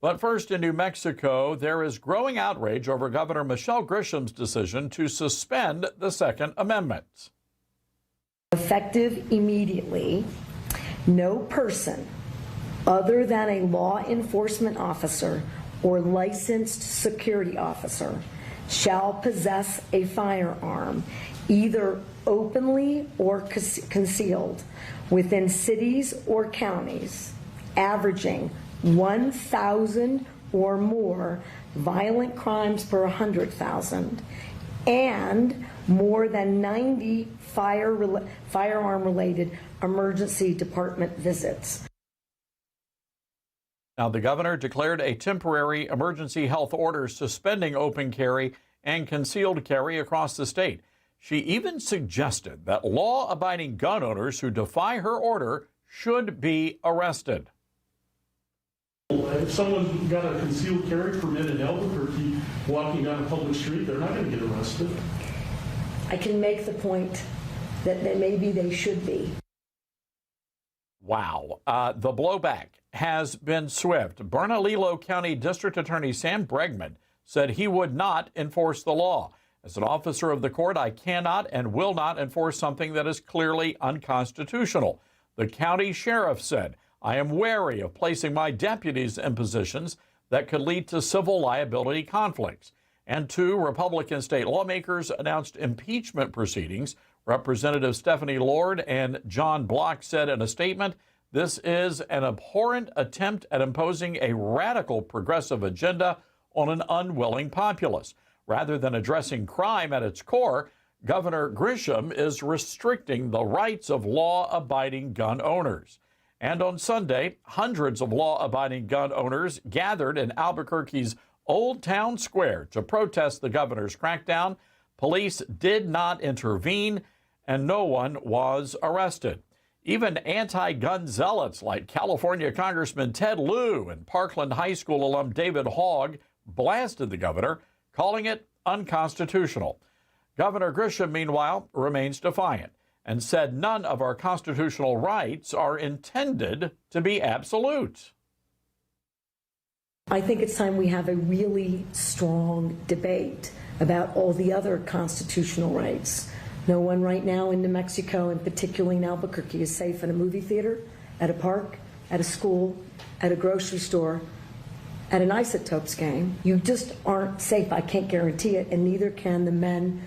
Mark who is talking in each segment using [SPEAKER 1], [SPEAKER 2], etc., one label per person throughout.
[SPEAKER 1] But first, in New Mexico, there is growing outrage over Governor Michelle Grisham's decision to suspend the Second Amendment.
[SPEAKER 2] Effective immediately, no person other than a law enforcement officer or licensed security officer shall possess a firearm, either openly or concealed, within cities or counties, averaging 1,000 or more violent crimes per 100,000, and more than 90 firearm-related emergency department visits.
[SPEAKER 1] Now, the governor declared a temporary emergency health order suspending open carry and concealed carry across the state. She even suggested that law-abiding gun owners who defy her order should be arrested.
[SPEAKER 3] If someone's got a concealed carry permit in Albuquerque walking down a public street, they're not going to get arrested.
[SPEAKER 2] I can make the point that maybe they should be.
[SPEAKER 1] Wow. The blowback has been swift. Bernalillo County District Attorney Sam Bregman said he would not enforce the law. As an officer of the court, I cannot and will not enforce something that is clearly unconstitutional. The county sheriff said, I am wary of placing my deputies in positions that could lead to civil liability conflicts. And two Republican state lawmakers announced impeachment proceedings. Representative Stephanie Lord and John Block said in a statement, this is an abhorrent attempt at imposing a radical progressive agenda on an unwilling populace. Rather than addressing crime at its core, Governor Grisham is restricting the rights of law-abiding gun owners. And on Sunday, hundreds of law-abiding gun owners gathered in Albuquerque's Old Town Square to protest the governor's crackdown. Police did not intervene, and no one was arrested. Even anti-gun zealots like California Congressman Ted Lieu and Parkland High School alum David Hogg blasted the governor, calling it unconstitutional. Governor Grisham, meanwhile, remains defiant and said none of our constitutional rights are intended to be absolute.
[SPEAKER 2] I think it's time we have a really strong debate about all the other constitutional rights. No one right now in New Mexico, and particularly in Albuquerque, is safe in a movie theater, at a park, at a school, at a grocery store, at an Isotopes game. You just aren't safe. I can't guarantee it, and neither can the men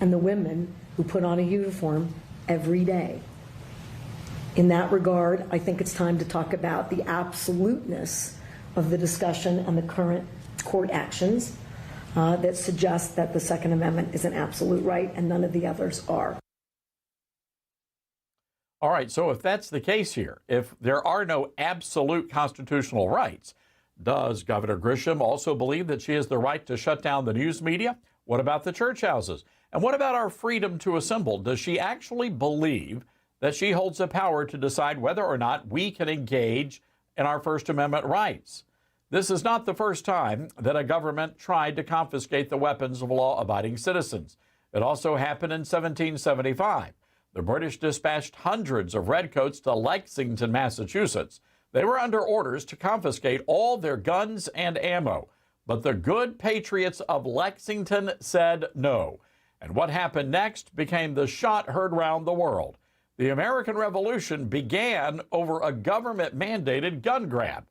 [SPEAKER 2] and the women who put on a uniform every day. In that regard, I think it's time to talk about the absoluteness of the discussion and the current court actions that suggest that the Second Amendment is an absolute right and none of the others are.
[SPEAKER 1] All right, so if that's the case here, if there are no absolute constitutional rights, does Governor Grisham also believe that she has the right to shut down the news media? What about the church houses? And what about our freedom to assemble? Does she actually believe that she holds the power to decide whether or not we can engage in our First Amendment rights? This is not the first time that a government tried to confiscate the weapons of law-abiding citizens. It also happened in 1775. The British dispatched hundreds of redcoats to Lexington, Massachusetts. They were under orders to confiscate all their guns and ammo. But the good patriots of Lexington said no. And what happened next became the shot heard round the world. The American Revolution began over a government-mandated gun grab.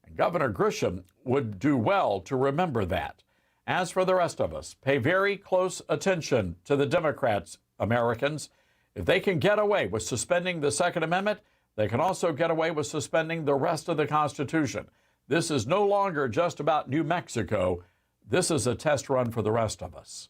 [SPEAKER 1] And Governor Grisham would do well to remember that. As for the rest of us, pay very close attention to the Democrats, Americans. If they can get away with suspending the Second Amendment, they can also get away with suspending the rest of the Constitution. This is no longer just about New Mexico. This is a test run for the rest of us.